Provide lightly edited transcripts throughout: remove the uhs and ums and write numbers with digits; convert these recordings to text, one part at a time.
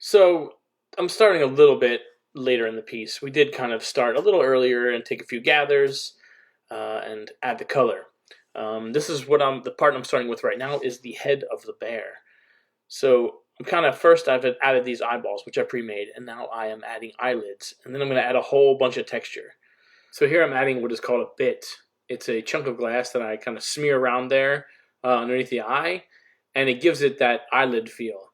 So I'm starting a little bit later in the piece. We did kind of start a little earlier and take a few gathers and add the color. This is what the part I'm starting with right now is the head of the bear. So I'm kind of first I've added these eyeballs, which I pre-made, and now I am adding eyelids, and then I'm going to add a whole bunch of texture. So here I'm adding what is called a bit. It's a chunk of glass that I kind of smear around there underneath the eye, and it gives it that eyelid feel.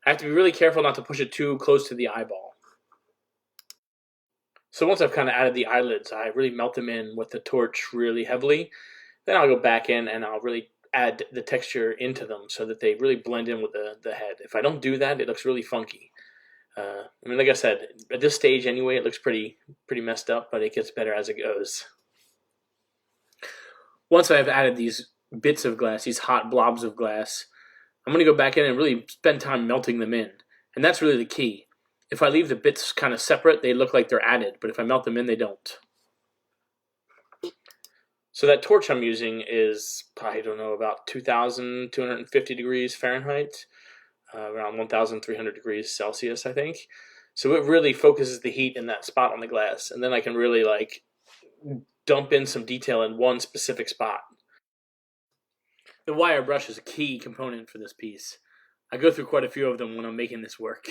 I have to be really careful not to push it too close to the eyeball. So once I've kind of added the eyelids, I really melt them in with the torch really heavily. Then I'll go back in and I'll really add the texture into them so that they really blend in with the head. If I don't do that, it looks really funky. Like I said, at this stage anyway, it looks pretty messed up, but it gets better as it goes. Once I've added these bits of glass, these hot blobs of glass, I'm going to go back in and really spend time melting them in. And that's really the key. If I leave the bits kind of separate, they look like they're added, but if I melt them in, they don't. So that torch I'm using is, I don't know, about 2,250 degrees Fahrenheit, around 1,300 degrees Celsius, I think. So it really focuses the heat in that spot on the glass, and then I can really dump in some detail in one specific spot. The wire brush is a key component for this piece. I go through quite a few of them when I'm making this work.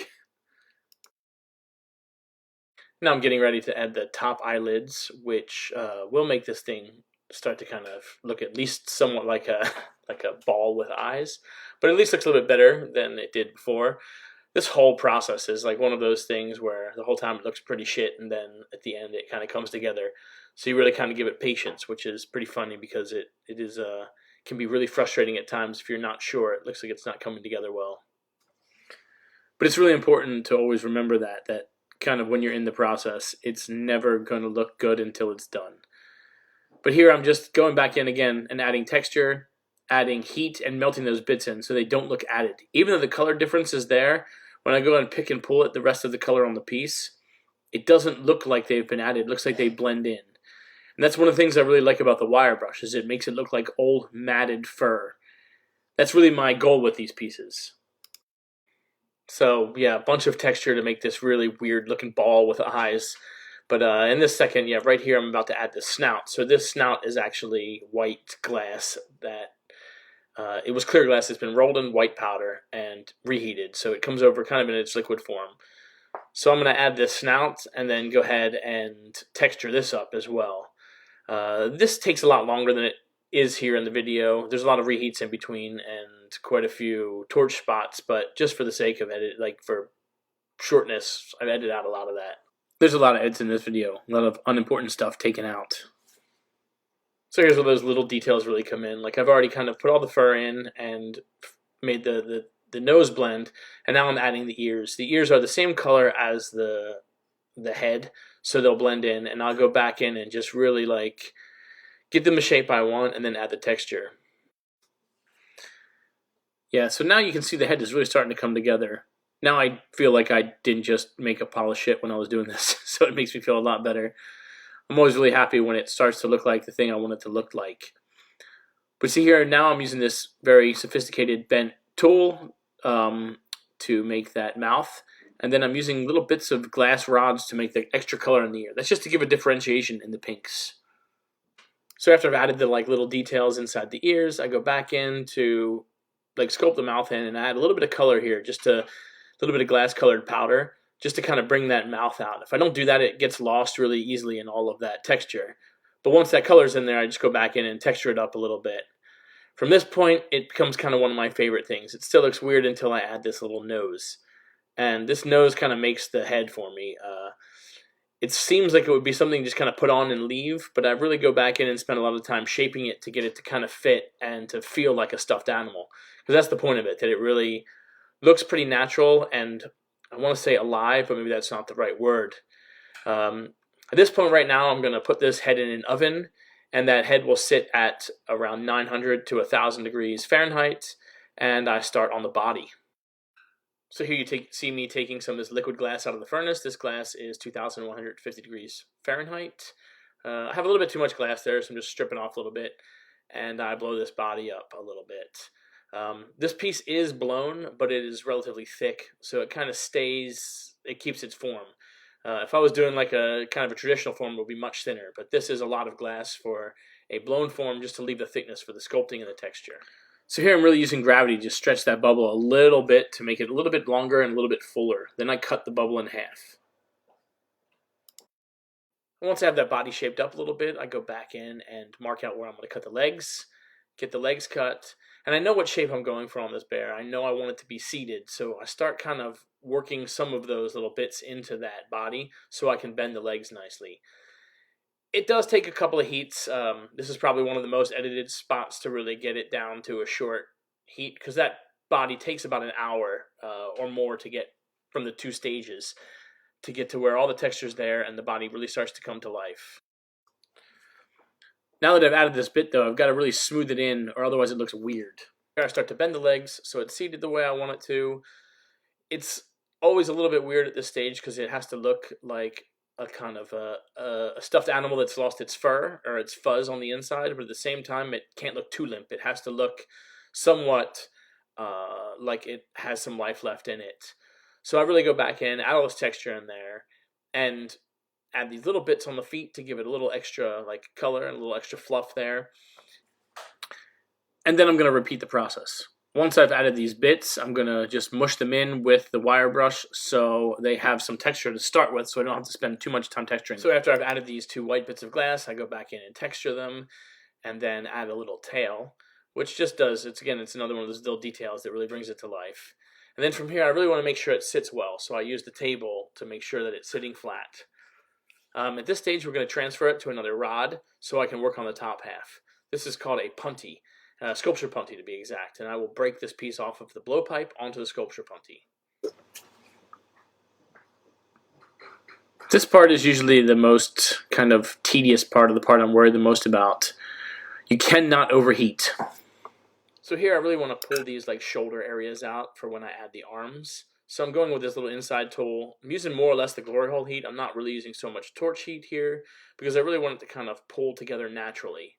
Now I'm getting ready to add the top eyelids, which will make this thing start to kind of look at least somewhat like a ball with eyes, but at least looks a little bit better than it did before. This whole process is like one of those things where the whole time it looks pretty shit, and then at the end it kind of comes together. So you really kind of give it patience, which is pretty funny because it is can be really frustrating at times if you're not sure. It looks like it's not coming together well. But it's really important to always remember that kind of when you're in the process, it's never going to look good until it's done. But here I'm just going back in again and adding texture, adding heat, and melting those bits in so they don't look added. Even though the color difference is there, when I go and pick and pull at the rest of the color on the piece, it doesn't look like they've been added. It looks like they blend in. And that's one of the things I really like about the wire brush, is it makes it look like old matted fur. That's really my goal with these pieces. So yeah, a bunch of texture to make this really weird looking ball with eyes. But in this second, yeah, right here I'm about to add the snout. So this snout is actually white glass that it was clear glass that's been rolled in white powder and reheated. So it comes over kind of in its liquid form. So I'm going to add this snout and then go ahead and texture this up as well. This takes a lot longer than it is here in the video. There's a lot of reheats in between and quite a few torch spots, but just for the sake of it, like for shortness, I've edited out a lot of that. There's a lot of edits in this video, a lot of unimportant stuff taken out. So here's where those little details really come in. Like I've already kind of put all the fur in and made the nose blend, and now I'm adding the ears. The ears are the same color as the head, so they'll blend in, and I'll go back in and just really get them the shape I want and then add the texture. Yeah, so now you can see the head is really starting to come together. Now I feel like I didn't just make a pile of shit when I was doing this, so it makes me feel a lot better. I'm always really happy when it starts to look like the thing I want it to look like. But see here, now I'm using this very sophisticated bent tool to make that mouth. And then I'm using little bits of glass rods to make the extra color in the ear. That's just to give a differentiation in the pinks. So after I've added the little details inside the ears, I go back in to sculpt the mouth in and add a little bit of color here, just a little bit of glass colored powder, just to kind of bring that mouth out. If I don't do that, it gets lost really easily in all of that texture. But once that color's in there, I just go back in and texture it up a little bit. From this point, it becomes kind of one of my favorite things. It still looks weird until I add this little nose. And this nose kind of makes the head for me. It seems like it would be something just kind of put on and leave, but I really go back in and spend a lot of time shaping it to get it to kind of fit and to feel like a stuffed animal. Because that's the point of it, that it really looks pretty natural and I want to say alive, but maybe that's not the right word. At this point right now, I'm going to put this head in an oven, and that head will sit at around 900 to 1,000 degrees Fahrenheit, and I start on the body. So here you see me taking some of this liquid glass out of the furnace. This glass is 2,150 degrees Fahrenheit. I have a little bit too much glass there, so I'm just stripping off a little bit, and I blow this body up a little bit. This piece is blown, but it is relatively thick, so it kind of stays, it keeps its form. If I was doing like a kind of a traditional form, it would be much thinner, but this is a lot of glass for a blown form just to leave the thickness for the sculpting and the texture. So here I'm really using gravity to stretch that bubble a little bit to make it a little bit longer and a little bit fuller. Then I cut the bubble in half. Once I have that body shaped up a little bit, I go back in and mark out where I'm going to cut the legs, get the legs cut, and I know what shape I'm going for on this bear. I know I want it to be seated, so I start kind of working some of those little bits into that body so I can bend the legs nicely. It does take a couple of heats. This is probably one of the most edited spots to really get it down to a short heat, because that body takes about an hour or more to get from the 2 stages to get to where all the texture's there and the body really starts to come to life. Now that I've added this bit though, I've got to really smooth it in or otherwise it looks weird. I start to bend the legs so it's seated the way I want it to. It's always a little bit weird at this stage because it has to look like a kind of a stuffed animal that's lost its fur or its fuzz on the inside, but at the same time it can't look too limp. It has to look somewhat like it has some life left in it. So I really go back in, add all this texture in there, and add these little bits on the feet to give it a little extra like color and a little extra fluff there. And then I'm going to repeat the process. Once I've added these bits, I'm going to just mush them in with the wire brush so they have some texture to start with, so I don't have to spend too much time texturing. So after I've added these 2 white bits of glass, I go back in and texture them, and then add a little tail, which just does, it's another one of those little details that really brings it to life. And then from here, I really want to make sure it sits well, so I use the table to make sure that it's sitting flat. At this stage, we're going to transfer it to another rod so I can work on the top half. This is called a punty, sculpture punty to be exact, and I will break this piece off of the blowpipe onto the sculpture punty. This part is usually the most kind of tedious part of the part I'm worried the most about. You cannot overheat. So here I really want to pull these like shoulder areas out for when I add the arms. So I'm going with this little inside tool. I'm using more or less the glory hole heat. I'm not really using so much torch heat here because I really want it to kind of pull together naturally.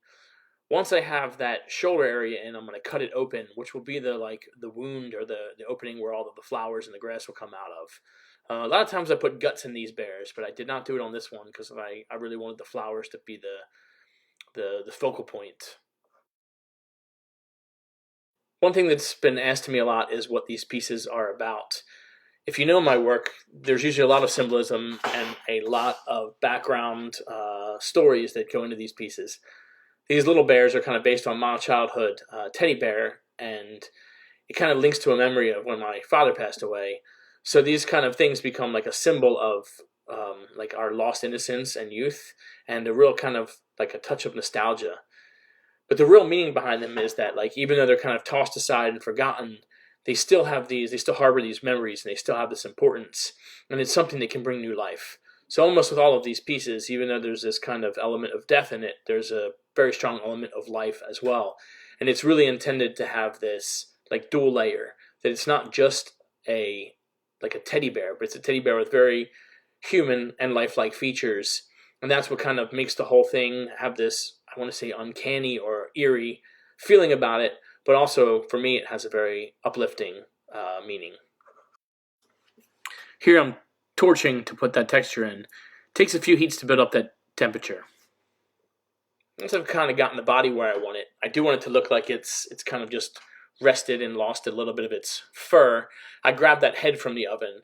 Once I have that shoulder area in, I'm going to cut it open, which will be the wound or the opening where all of the flowers and the grass will come out of. A lot of times I put guts in these bears, but I did not do it on this one because I really wanted the flowers to be the focal point. One thing that's been asked to me a lot is what these pieces are about. If you know my work, there's usually a lot of symbolism and a lot of background stories that go into these pieces. These little bears are kind of based on my childhood teddy bear, and it kind of links to a memory of when my father passed away. So these kind of things become like a symbol of like our lost innocence and youth, and a real kind of like a touch of nostalgia. But the real meaning behind them is that, like, even though they're kind of tossed aside and forgotten, they still harbor these memories, and they still have this importance, and it's something that can bring new life. So almost with all of these pieces, even though there's this kind of element of death in it, there's a very strong element of life as well. And it's really intended to have this like dual layer, that it's not just a teddy bear, but it's a teddy bear with very human and lifelike features. And that's what kind of makes the whole thing have this, I want to say, uncanny or eerie feeling about it, but also for me it has a very uplifting meaning. Here I'm torching to put that texture in. It takes a few heats to build up that temperature. Once I've kind of gotten the body where I want it, I do want it to look like it's kind of just rested and lost a little bit of its fur. I grab that head from the oven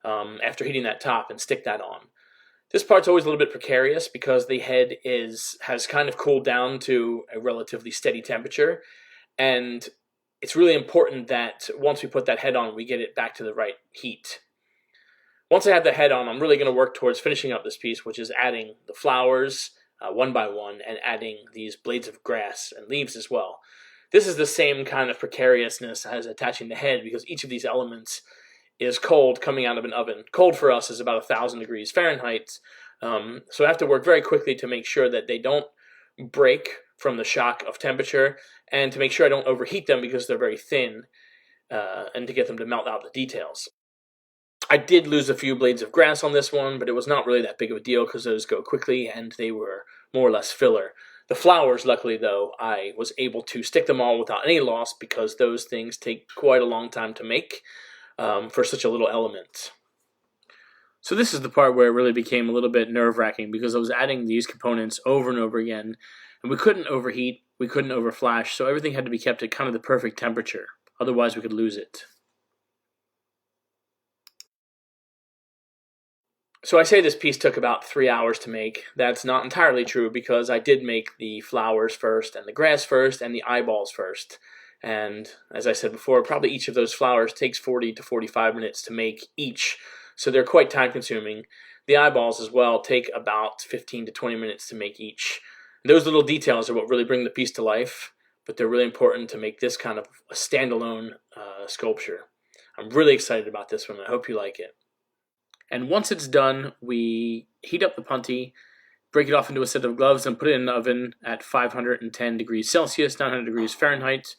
after heating that top and stick that on. This part's always a little bit precarious because the head has kind of cooled down to a relatively steady temperature, and it's really important that once we put that head on, we get it back to the right heat. Once I have the head on, I'm really going to work towards finishing up this piece, which is adding the flowers one by one and adding these blades of grass and leaves as well. This is the same kind of precariousness as attaching the head because each of these elements is cold coming out of an oven. Cold for us is about 1,000 degrees Fahrenheit. So I have to work very quickly to make sure that they don't break from the shock of temperature, and to make sure I don't overheat them because they're very thin, and to get them to melt out the details. I did lose a few blades of grass on this one, but it was not really that big of a deal because those go quickly and they were more or less filler. The flowers, luckily though, I was able to stick them all without any loss because those things take quite a long time to make for such a little element. So this is the part where it really became a little bit nerve-wracking because I was adding these components over and over again, and we couldn't overheat, we couldn't overflash, so everything had to be kept at kind of the perfect temperature. Otherwise we could lose it. So I say this piece took about 3 hours to make. That's not entirely true because I did make the flowers first and the grass first and the eyeballs first. And as I said before, probably each of those flowers takes 40 to 45 minutes to make each. So they're quite time consuming. The eyeballs as well take about 15 to 20 minutes to make each. And those little details are what really bring the piece to life, but they're really important to make this kind of a standalone sculpture. I'm really excited about this one. I hope you like it. And once it's done, we heat up the punty, break it off into a set of gloves, and put it in the oven at 510 degrees Celsius, 900 degrees Fahrenheit,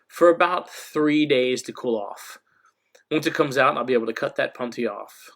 for about 3 days to cool off. Once it comes out, I'll be able to cut that punty off.